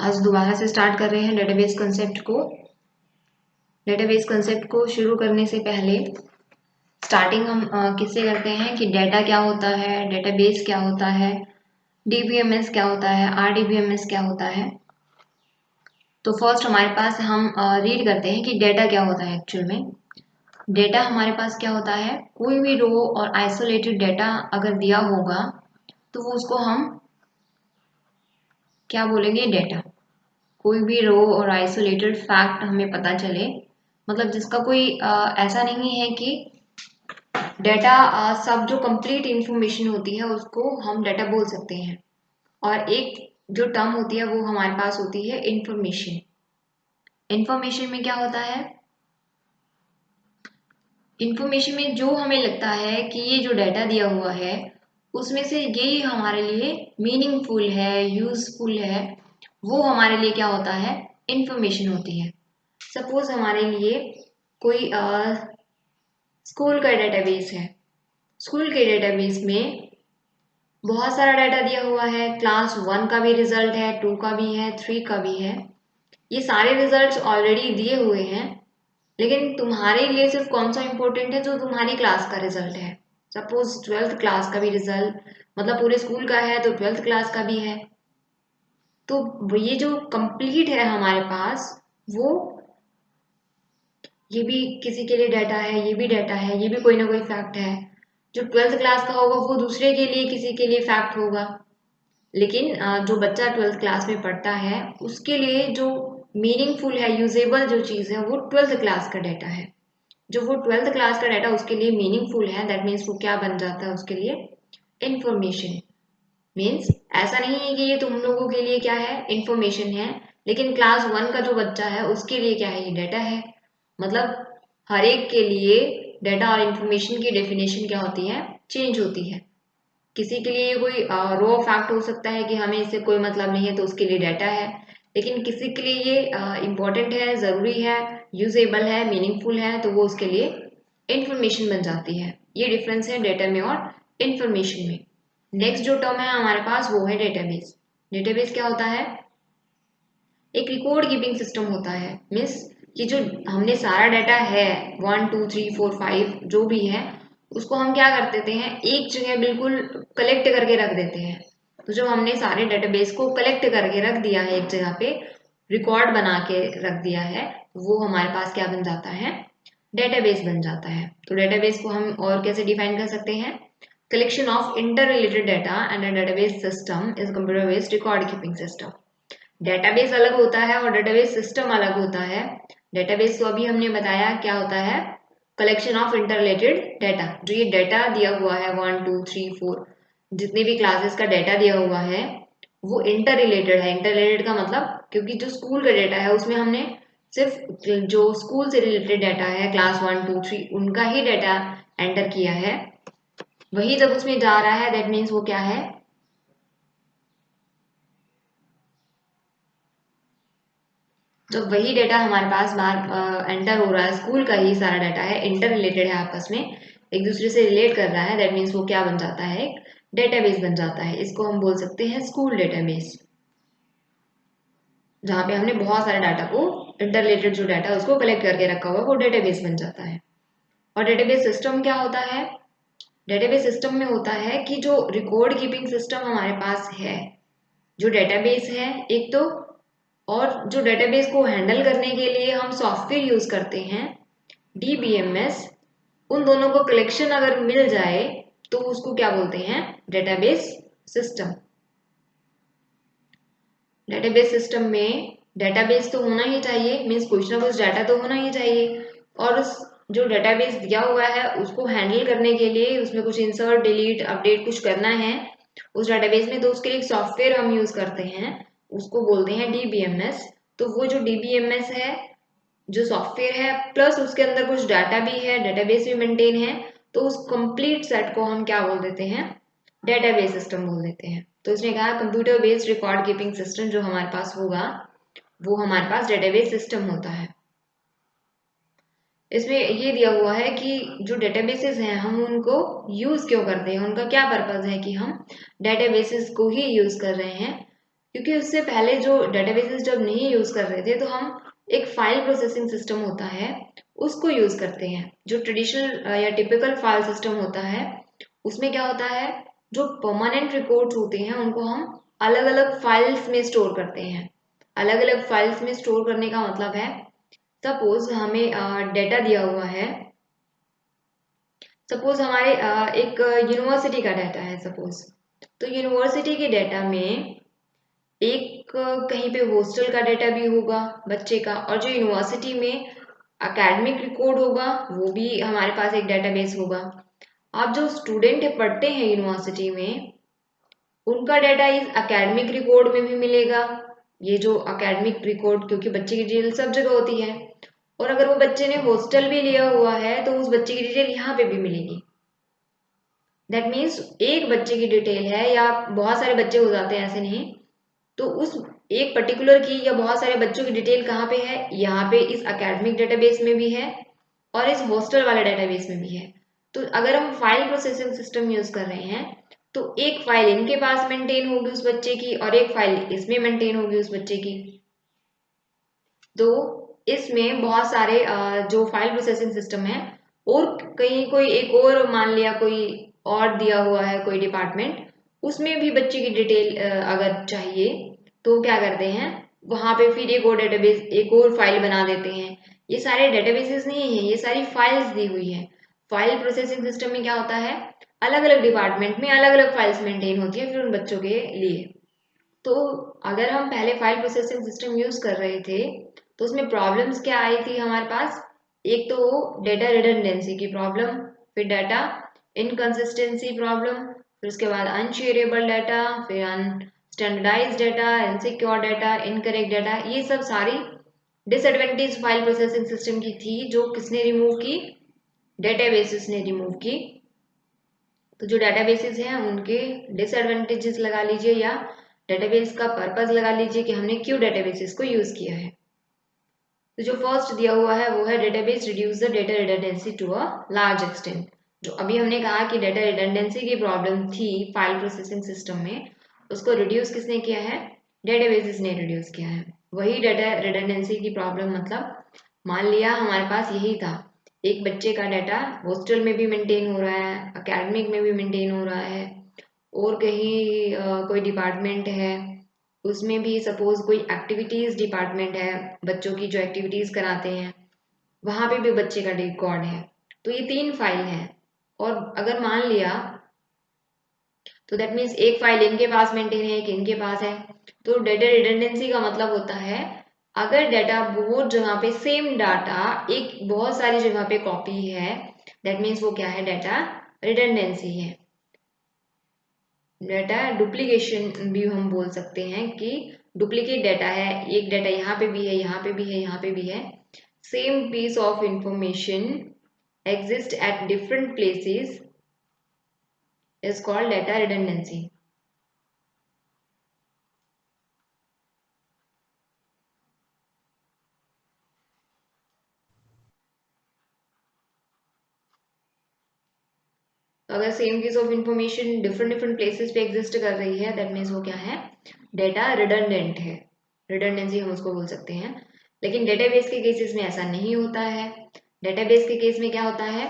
आज दोबारा से स्टार्ट कर रहे हैं डेटाबेस कंसेप्ट को। डेटाबेस कंसेप्ट को शुरू करने से पहले स्टार्टिंग हम किससे करते हैं कि डेटा क्या होता है, डेटाबेस क्या होता है, डीबीएमएस क्या होता है, आरडीबीएमएस क्या होता है। तो फर्स्ट हमारे पास हम रीड करते हैं कि डेटा क्या होता है। एक्चुअल में डेटा हमारे पास क्या होता है, कोई भी रो और आइसोलेटेड डेटा अगर दिया होगा तो वो उसको हम क्या बोलेंगे, डेटा। कोई भी रो और आइसोलेटेड फैक्ट हमें पता चले, मतलब जिसका कोई ऐसा नहीं है कि डेटा सब जो कंप्लीट इंफॉर्मेशन होती है उसको हम डेटा बोल सकते हैं। और एक जो टर्म होती है वो हमारे पास होती है इंफॉर्मेशन। इंफॉर्मेशन में क्या होता है, इंफॉर्मेशन में जो हमें लगता है कि ये जो डेटा दिया हुआ है उसमें से ये हमारे लिए मीनिंगफुल है, यूजफुल है, वो हमारे लिए क्या होता है, इंफॉर्मेशन होती है। सपोज हमारे लिए कोई स्कूल का डेटाबेस है। स्कूल के डेटाबेस में बहुत सारा डाटा दिया हुआ है, क्लास 1 का भी रिजल्ट है, 2 का भी है, 3 का भी है। ये सारे रिजल्ट्स ऑलरेडी दिए हुए हैं, लेकिन तुम्हारे लिए सिर्फ कौन सा इंपॉर्टेंट है, जो तुम्हारी क्लास का रिजल्ट है। सपोज 12th क्लास का भी रिजल्ट, मतलब पूरे स्कूल का है तो 12th क्लास का भी है। तो ये जो कंप्लीट है हमारे पास, वो ये भी किसी के लिए डाटा है, ये भी डाटा है, ये भी कोई ना कोई फैक्ट है। जो 12th क्लास का होगा वो दूसरे के लिए, किसी के लिए फैक्ट होगा। लेकिन जो बच्चा 12th क्लास में पढ़ता है उसके लिए जो मीनिंगफुल है, यूजेबल जो चीज़ है, वो 12th क्लास का डाटा है। जो वो 12th क्लास का डाटा उसके लिए मीनिंगफुल है, दैट मीन्स वो क्या बन जाता है उसके लिए, इंफॉर्मेशन। मीन्स ऐसा नहीं है कि ये तुम लोगों के लिए क्या है, इंफॉर्मेशन है, लेकिन क्लास 1 का जो बच्चा है उसके लिए क्या है, ये डाटा है। मतलब हर एक के लिए डाटा और इंफॉर्मेशन की डेफिनेशन क्या होती है, चेंज होती है। किसी के लिए कोई रो फैक्ट हो सकता है कि हमें इससे कोई मतलब नहीं है तो उसके लिए डाटा है, लेकिन किसी के लिए ये इम्पोर्टेंट है, ज़रूरी है, यूजेबल है, मीनिंगफुल है, तो वो उसके लिए इंफॉर्मेशन बन जाती है। ये डिफरेंस है डेटा में और इंफॉर्मेशन में। नेक्स्ट जो टर्म है हमारे पास वो है डेटाबेस। डेटाबेस क्या होता है, एक रिकॉर्ड कीपिंग सिस्टम होता है। मीन्स कि जो हमने सारा डाटा है 1 2 3 4 5 जो भी है उसको हम क्या कर देते हैं, एक जगह बिल्कुल कलेक्ट करके रख देते हैं। तो जब हमने सारे डेटाबेस को कलेक्ट करके रख दिया है, एक जगह पे रिकॉर्ड बना के रख दिया है, वो हमारे पास क्या बन जाता है, डेटाबेस बन जाता है। तो डेटाबेस को हम और कैसे डिफाइन कर सकते हैं, collection of interrelated data and a database system is computer based record keeping system। Database अलग होता है और डेटाबेस सिस्टम अलग होता है। डेटाबेस तो अभी हमने बताया क्या होता है, कलेक्शन ऑफ इंटररिलेटेड डाटा। जो ये डाटा दिया हुआ है 1 2 3 4 जितने भी क्लासेस का डाटा दिया हुआ है वो इंटर रिलेटेड है। इंटर रिलेटेड का मतलब, क्योंकि जो स्कूल का डाटा है उसमें हमने सिर्फ जो स्कूल से रिलेटेड डाटा है क्लास 1 2 3 उनका ही डाटा एंटर किया है। वही जब उसमें जा रहा है दैट मीन्स वो क्या है, जब वही डाटा हमारे पास बार एंटर हो रहा है, स्कूल का ही सारा डाटा है, इंटर रिलेटेड है, आपस में एक दूसरे से रिलेट कर रहा है, दैट मीन्स वो क्या बन जाता है, एक डेटाबेस बन जाता है। इसको हम बोल सकते हैं स्कूल डेटाबेस, जहाँ पे हमने बहुत सारे डाटा को, इंटर रिलेटेड जो डाटा उसको कलेक्ट करके रखा हुआ है वो डेटाबेस बन जाता है। और डेटाबेस सिस्टम क्या होता है, डेटाबेस सिस्टम में होता है कि जो रिकॉर्ड कीपिंग सिस्टम हमारे पास है, जो डेटाबेस है एक तो, और जो डेटाबेस को हैंडल करने के लिए हम सॉफ्टवेयर यूज करते हैं डीबीएमएस, उन दोनों को कलेक्शन अगर मिल जाए तो उसको क्या बोलते हैं, डेटाबेस सिस्टम। डेटाबेस सिस्टम में डेटाबेस तो होना ही चाहिए, मीन्स कुछ ना कुछ डाटा तो होना ही चाहिए। और उस जो डेटाबेस दिया हुआ है उसको हैंडल करने के लिए उसमें कुछ इंसर्ट डिलीट अपडेट कुछ करना है उस डेटाबेस में, तो उसके लिए एक सॉफ्टवेयर हम यूज करते हैं, उसको बोलते हैं डीबीएमएस। तो वो जो डीबीएमएस है, जो सॉफ्टवेयर है, प्लस उसके अंदर कुछ डाटा भी है, डेटाबेस भी मेंटेन है, तो उस कंप्लीट सेट को हम क्या बोल देते हैं, डेटाबेस सिस्टम बोल देते हैं। तो उसने कहा computer based record keeping system जो हमारे पास होगा वो हमारे पास डेटाबेस सिस्टम होता है। इसमें ये दिया हुआ है कि जो डेटाबेसेस हैं हम उनको यूज क्यों करते हैं, उनका क्या पर्पज है कि हम डेटाबेसेस को ही यूज कर रहे हैं। क्योंकि उससे पहले जो डेटाबेसेस जब नहीं यूज़ कर रहे थे तो हम एक फाइल प्रोसेसिंग सिस्टम होता है उसको यूज़ करते हैं। जो ट्रेडिशनल या टिपिकल फाइल सिस्टम होता है उसमें क्या होता है, जो परमानेंट रिकॉर्ड्स होते हैं उनको हम अलग अलग फाइल्स में स्टोर करते हैं। अलग अलग फाइल्स में स्टोर करने का मतलब है, सपोज हमें डेटा दिया हुआ है, सपोज हमारे एक यूनिवर्सिटी का डाटा है सपोज, तो यूनिवर्सिटी के डाटा में एक कहीं पे हॉस्टल का डाटा भी होगा बच्चे का, और जो यूनिवर्सिटी में एकेडमिक रिकॉर्ड होगा वो भी हमारे पास एक डेटाबेस होगा। आप जो स्टूडेंट पढ़ते हैं यूनिवर्सिटी में उनका डाटा इस एकेडमिक रिकॉर्ड में भी मिलेगा। ये जो एकेडमिक रिकॉर्ड, क्योंकि बच्चे की डिटेल सब जगह होती है, और अगर वो बच्चे ने हॉस्टल भी लिया हुआ है तो उस बच्चे की डिटेल यहाँ पे भी मिलेगी। दैट मीन्स एक बच्चे की डिटेल है या बहुत सारे बच्चे हो जाते हैं ऐसे नहीं, तो उस एक पर्टिकुलर की या बहुत सारे बच्चों की डिटेल कहाँ पे है, यहाँ पे इस एकेडमिक डेटाबेस में भी है और इस हॉस्टल वाले डेटाबेस में भी है। तो अगर हम फाइल प्रोसेसिंग सिस्टम यूज कर रहे हैं तो एक फाइल इनके पास मेंटेन होगी उस बच्चे की और एक फाइल इसमें मेंटेन होगी उस बच्चे की। तो इसमें बहुत सारे जो फाइल प्रोसेसिंग सिस्टम है, और कहीं कोई एक और मान लिया कोई और दिया हुआ है कोई डिपार्टमेंट, उसमें भी बच्चे की डिटेल अगर चाहिए तो क्या करते हैं, वहां पे फिर एक और डेटाबेस एक और फाइल बना देते हैं। ये सारे डेटाबेसेस नहीं है, ये सारी फाइल्स दी हुई है। फाइल प्रोसेसिंग सिस्टम में क्या होता है, अलग अलग डिपार्टमेंट में अलग अलग फाइल्स मेंटेन होती है फिर उन बच्चों के लिए। तो अगर हम पहले फाइल प्रोसेसिंग सिस्टम यूज कर रहे थे तो उसमें प्रॉब्लम्स क्या आई थी हमारे पास, एक तो डेटा रिडंडेंसी की प्रॉब्लम, फिर डाटा इनकंसिस्टेंसी प्रॉब्लम, फिर उसके बाद अनशेयरेबल डाटा, फिर unstandardized data, insecure data, incorrect data, ये सब सारी डिसएडवांटेज फाइल प्रोसेसिंग सिस्टम की थी जो किसने रिमूव की, डेटाबेसेस ने रिमूव की। तो जो डेटाबेसेस हैं उनके डिसएडवांटेजेस लगा लीजिए या डेटाबेस का पर्पस लगा लीजिए कि हमने क्यों डेटाबेसेस को यूज किया है। तो जो फर्स्ट दिया हुआ है वो है database reduce the data redundancy to a large extent. जो अभी हमने कहा कि डेटा रिडंडेंसी की प्रॉब्लम थी फाइल प्रोसेसिंग सिस्टम में, उसको रिड्यूस किसने किया है, डेटाबेसेस ने रिड्यूस किया है। वही डेटा रिडंडेंसी की प्रॉब्लम मतलब, मान लिया हमारे पास यही था, एक बच्चे का डाटा हॉस्टल में भी मेंटेन हो रहा है, एकेडमिक में भी मेंटेन हो रहा है, और कहीं कोई डिपार्टमेंट है उसमें भी सपोज कोई एक्टिविटीज डिपार्टमेंट है, बच्चों की जो एक्टिविटीज कराते हैं वहां पे भी बच्चे का रिकॉर्ड है। तो ये तीन फाइल हैं, और अगर मान लिया तो दैट मीन्स एक फाइल इनके पास मेंटेन है एक इनके पास है। तो डेटा रिडंडेंसी का मतलब होता है अगर डाटा बहुत जगह पे सेम डाटा एक बहुत सारी जगह पे कॉपी है, दैट मीन्स वो क्या है, डाटा रिडंडेंसी है। डाटा डुप्लीकेशन भी हम बोल सकते हैं कि डुप्लीकेट डाटा है, एक डाटा यहाँ पे भी है यहाँ पे भी है यहाँ पे भी है, same piece of information exist at different places is called data redundancy. तो अगर same piece of information different different places पे एग्जिस्ट कर रही है दैट मीन्स वो क्या है, डेटा रिडंडेंट है, रिडंडेंसी हम उसको बोल सकते हैं। लेकिन डेटाबेस के केसेस में ऐसा नहीं होता है। डेटाबेस के केस में क्या होता है,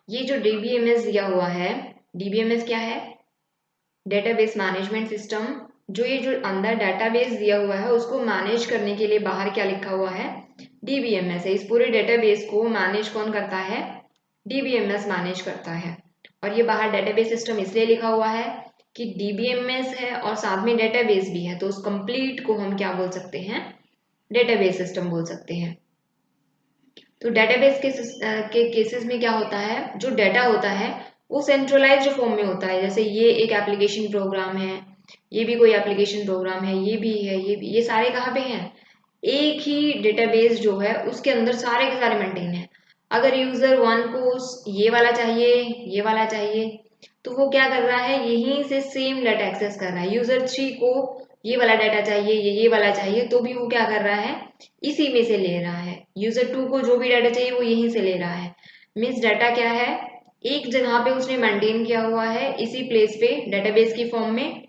ये जो डीबीएमएस दिया हुआ है, डीबीएमएस क्या है, डेटाबेस मैनेजमेंट सिस्टम। जो ये जो अंदर डेटाबेस दिया हुआ है उसको मैनेज करने के लिए बाहर क्या लिखा हुआ है, डीबीएमएस है। इस पूरे डेटाबेस को मैनेज कौन करता है, डीबीएमएस मैनेज करता है। और ये बाहर डेटाबेस सिस्टम इसलिए लिखा हुआ है कि डीबीएमएस है और साथ में डेटाबेस भी है, तो उस कंप्लीट को हम क्या बोल सकते हैं, डेटाबेस सिस्टम बोल सकते हैं। तो डेटाबेस के केसेस में क्या होता है, जो डाटा होता है वो सेंट्रलाइज्ड फॉर्म में होता है। जैसे ये एक एप्लीकेशन प्रोग्राम है, ये भी कोई एप्लीकेशन प्रोग्राम है, ये भी है, ये भी, ये सारे कहाँ पे हैं, एक ही डेटाबेस जो है उसके अंदर सारे के सारे मेंटेन है। अगर यूजर वन को ये वाला चाहिए ये वाला चाहिए तो वो क्या कर रहा है, यहीं से सेम डाटा एक्सेस कर रहा है। यूजर थ्री को ये वाला डाटा चाहिए ये वाला चाहिए तो भी वो क्या कर रहा है, इसी में से ले रहा है। यूजर टू को जो भी डाटा चाहिए वो यहीं से ले रहा है। मीन्स डाटा क्या है, एक जगह पे उसने मेंटेन किया हुआ है इसी प्लेस पे डेटाबेस की फॉर्म में,